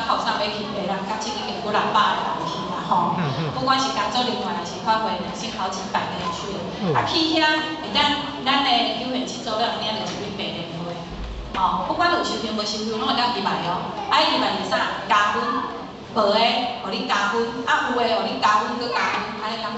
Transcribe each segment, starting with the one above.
口上要去的人，甲这个几百个人去啦吼。不管是工作人员还是发挥，是好几百个人去的。去遐会咱的球员制作了，领着一笔白年费。哦，不管有收票无收票，拢会当入来哦。入来是啥？加分，无的，互你加分；有的，互你加分，搁加分，安尼敢好？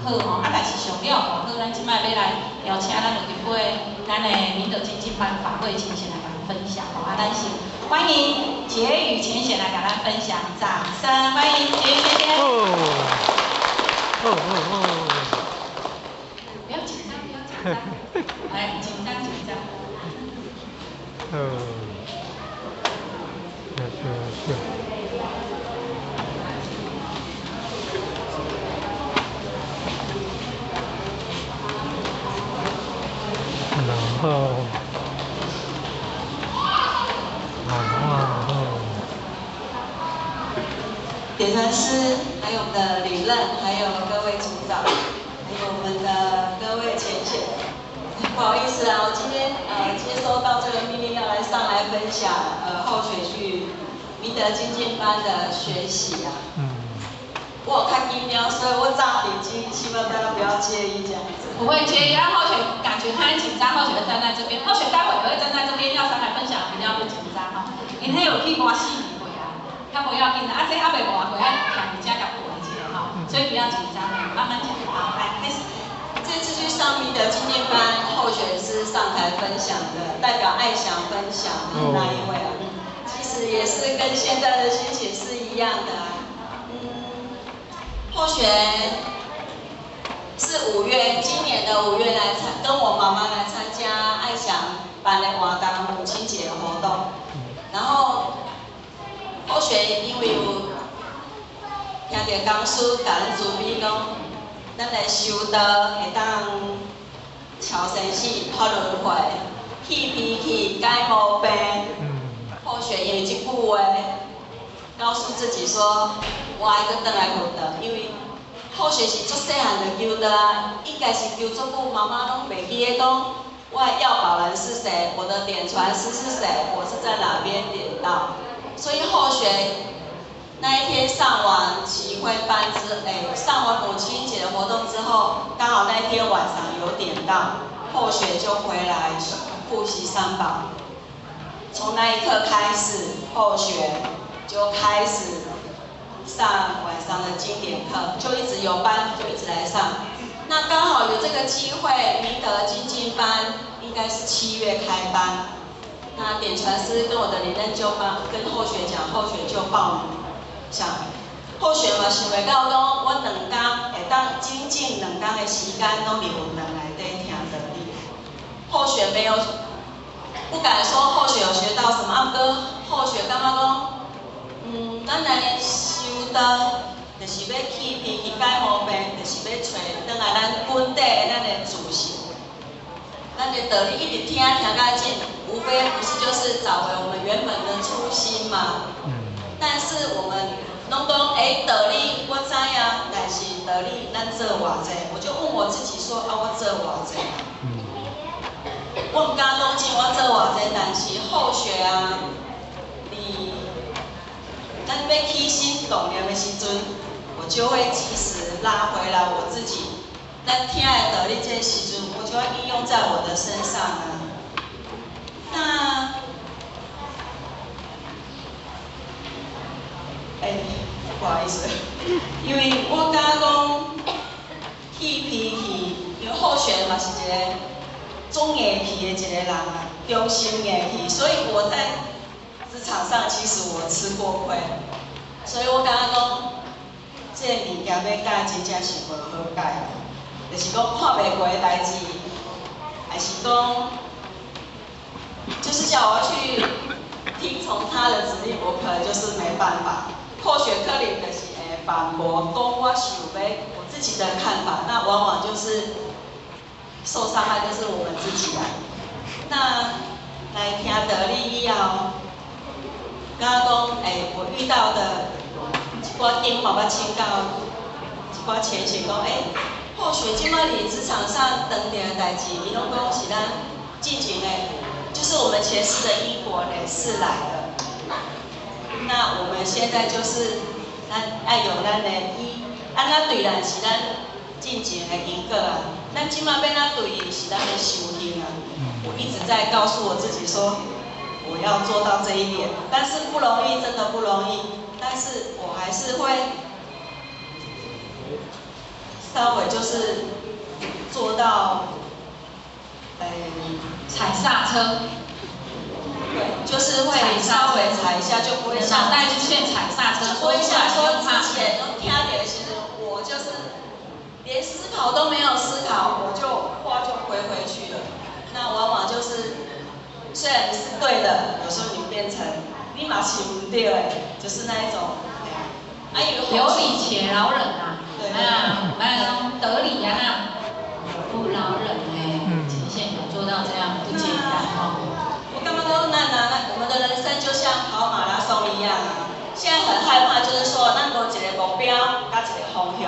好吼。但是上了好，咱即摆要来邀请咱落去杯咱的明德经济班法会前线来甲咱分享吼。咱是欢迎结语前线来甲咱分享，掌声欢迎结语先生。不要紧张，不要紧张，来紧张。点传师，还有我们的李任，还有各位组长，还有我们的各位前线。不好意思啊，我今天接收到这个命令要上来分享后学去明德精进班的学习啊。我有看音标，所以我早点进，希望大家不要介意这样子。不会介意，让后学感觉他很紧张，后学站在这边，后学待会也会站在这边要上来分享，比较不紧张哈。因为有去过4年会啊，较不要紧啊，这还袂偌会啊，看人家甲过一下哈，所以不要紧张，慢慢讲。好，来开始。这次去上明德精进班，候选师上台分享的，代表爱翔分享的那一位啊，其实也是跟现在的心情是一样的啊。候选是5月，今年的5月跟我妈妈来参加爱翔办的活动，母亲节活动。然后候选因为有听到讲师甲咱注意讲，咱的收到会当超生死、发轮回、去脾气、改毛病。候选因为这句话，告诉自己说，我爱搁倒来活动，因为候选是足细汉就求的啊，应该是求足久，妈妈拢袂记得讲，我的要保人是谁，我的点传师是谁，我是在哪边点到，所以候选那一天上完集会班上完母亲节的活动之后，刚好那一天晚上有点到，候选就回来复习三宝。从那一刻开始，候选就开始上晚上的经典课，就一直有班，就一直来上。那刚好有这个机会，明德精进班应该是7月开班。那点传师跟我的领任就跟候选讲，候选就报名。想候选嘛想袂到讲，我2天会当精进2天的时间，拢留人内底听道理。候选没有。不敢说候选有学到什么，啊，不过候选感觉讲，咱来修道，就是要去脾气改毛病，就是要找转来咱本地咱的自信，咱的道理一直听到尽，无非不是就是找回我们原本的初心嘛。但是我们拢讲，道理我知啊，但是道理咱做偌济，我就问我自己说，啊，我做偌济？我唔敢讲真，我做偌济，但是后学啊，咱要起心动念的时阵，我就会及时拉回来我自己。咱听的道理这时阵，我就要应用在我的身上啊。那，不好意思，因为我敢讲气脾气，因为候选嘛是一个。中硬气的一个人啊，中心硬气，所以我在职场上其实我吃过亏，所以我感觉讲，这个物件要改真正是无好改，就是讲看袂过的代志，还是讲，就是叫我去听从他的指令，我可能就是没办法。或许可能就是反驳，讲我想要我自己的看法，那往往就是。受伤害就是我们自己啊。那来听道理以后，刚刚讲，我遇到的一寡点嘛，捌请教一寡前线讲，或许即摆伫职场上当定的代志，伊拢讲是咱进前的，就是我们前世的因果累世来的。那我们现在就是咱爱用咱的安怎对人是咱进前的因果啊，咱即马要怎对伊是咱的修行啊。我一直在告诉我自己说，我要做到这一点，但是不容易，真的不容易。但是我还是会稍微就是做到，踩刹车。对，就是会稍微踩一下，就不会脑袋出现踩刹车，我想说之前都听到其实我就是连思考都没有思考，我就话就回去了。那往往就是虽然你是对的，有时候你变成你嘛是不对的，就是那一种，有理且饶人啊，对，得理啊，不饶人哎，极限有做到这样不简单哦。我刚刚说我们的人生就像跑马拉松一样啊，现在很害怕，就是说咱无一个目标，加一个方向，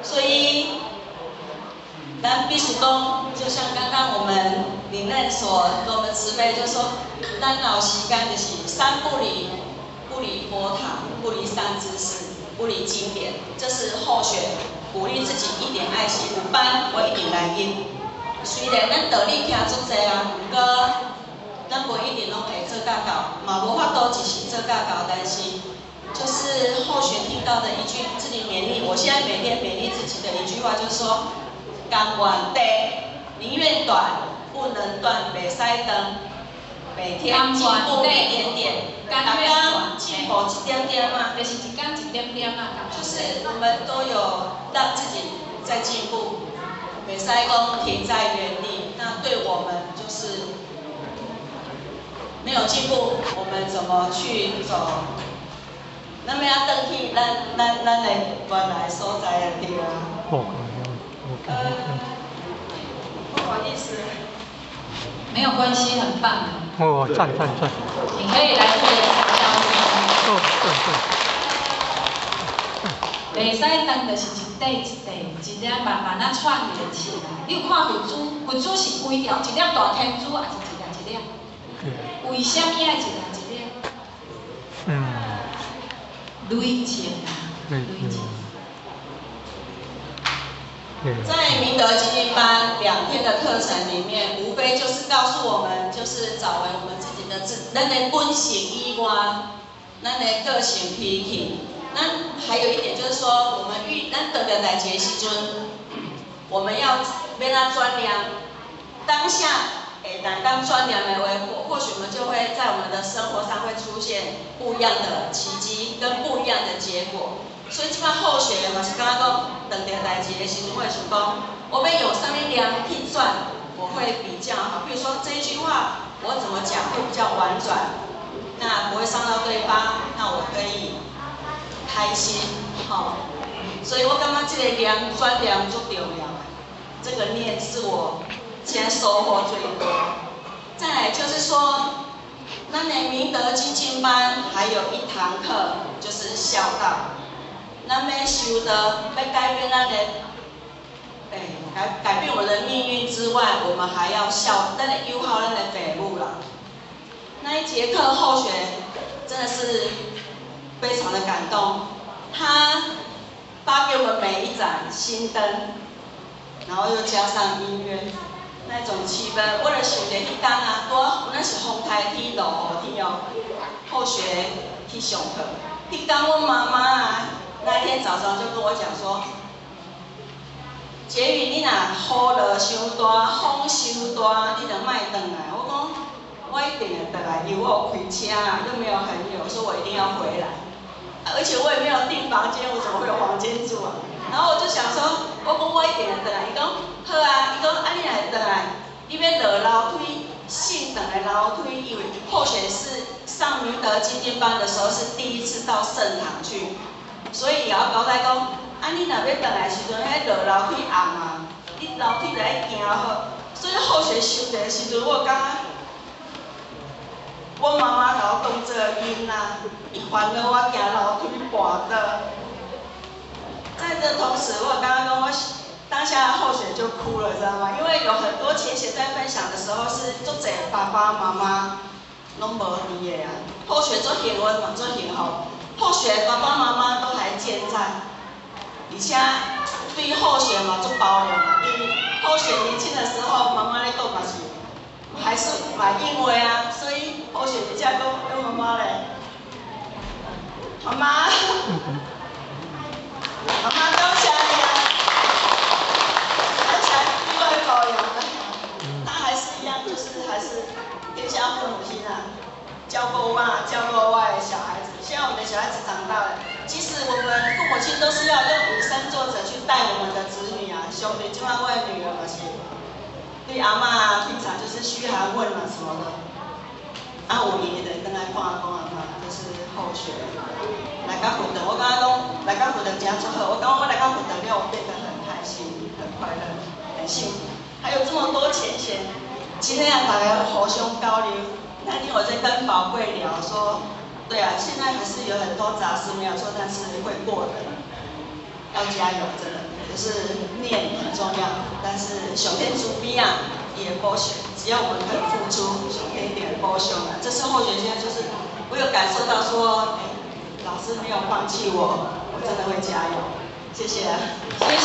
所以咱必须讲，就像刚刚我们领任所跟我们慈悲，就说咱老时间就是三不离，不离佛堂，不离善知识，不离经典，这是后学鼓励自己一点爱心，有班我一定来应。虽然咱道理听足济啊，不过咱无一定拢会做到到，嘛无法度一时做到到，但是就是后学听到的一句自己勉励，我现在每天勉励自己的一句话就是说，甘愿地宁愿短，不能断，袂使断，每天进步一点点，刚刚进步一点点嘛，就是一天一点点啊，就是我们都有让自己在进步，袂使讲停在原地，那对我们就是没有进步，我们怎么去走？那么要登去咱的原来所在的地方。不好意思。没有关系，很棒。哦，赞。你可以来做调整。袂使当就是一块一块，一粒慢慢啊串联起来。你有看佛珠？佛珠是规条，一粒大天珠，还是一粒？为什么爱一粒？累积啊，累积。在明德基金班2天的课程里面，无非就是告诉我们，就是找回我们自己的咱的本性以外，咱的个性脾气。那还有一点就是说，我们咱得到代志的时阵，我们要怎转念，当下当转念的话，或许我们就会在我们的生活上会出现不一样的奇迹跟不一样的结果。所以即摆后学嘛是感觉讲，当着代志的时阵，我会想讲，我要用什么量去转，我会比较好。比如说这一句话，我怎么讲会比较婉转，那不会伤到对方，那我可以开心，所以我感觉这个转念最重要，这个念是我现在收获最多。再来就是说，咱的明德精进班还有1堂课就是孝道。咱要修的，要改变咱的，改变我们的命运之外，我们还要咱的友好咱的父母啦。那一节课后学真的是非常的感动，他发给我们每一盏心灯，然后又加上音乐，那种气氛，我就想着迄天啊，那是风台天、落雨天哦，后学去上课，迄天我妈妈啊。那一天早上就跟我讲说，杰宇，你若雨落伤大，风伤大，你就莫回来。我讲，我一定会回来，因为我有开车啊，又没有很远，我说我一定要回来。而且我也没有订房间，我怎么会有房间住啊？然后我就想说，我讲我一定会回来。伊讲好啊，伊讲你若会回来，你要落楼梯，信等的楼梯，因为后学是上明德精进班的时候是第1次到圣堂去。所以也要交代讲，你若要回来时阵，迄落楼梯暗啊，你楼梯就爱行好。所以后学修的时阵，我感觉我妈妈甲我讲这个因啊，伊烦恼我行楼梯跋倒。在这同时，我刚刚我当下后学就哭了，知道吗？因为有很多前贤在分享的时候是做者爸爸妈妈拢无离的啊。好学做幸运嘛，做幸福。好学爸爸妈妈都还健在，而且对好学嘛做包容啊。因为好学年轻的时候，妈妈咧讲嘛是还是蛮因为啊，所以好学比较讲妈妈咧，妈妈，妈妈感谢你啊，而且对外包容的，他还是一样，就是还是天下父母心啊。教过我嘛，教过我的小孩子。现在我们的小孩子长大了，其实我们父母亲都是要用以身作则去带我们的子女啊。兄弟，今晚我的女儿嘛是，对阿嬷平常就是嘘寒问暖什么的。啊，有爷的跟来看阿公阿嬷，就是后学。来到福德，我刚刚讲来到福德家之后，我刚刚我来到福德让我变得很开心、很快乐、很幸福，还有这么多钱钱，今天大家互相交流。那天我在跟宝贵聊说，对啊，现在还是有很多杂事没有做，但是会过的，要加油，真的，就是念很重要。但是上天主逼啊，也保险，只要我们肯付出，上天一定会保佑的。这次后学现在就是我有感受到说，老师没有放弃我，我真的会加油，谢谢啊，谢谢。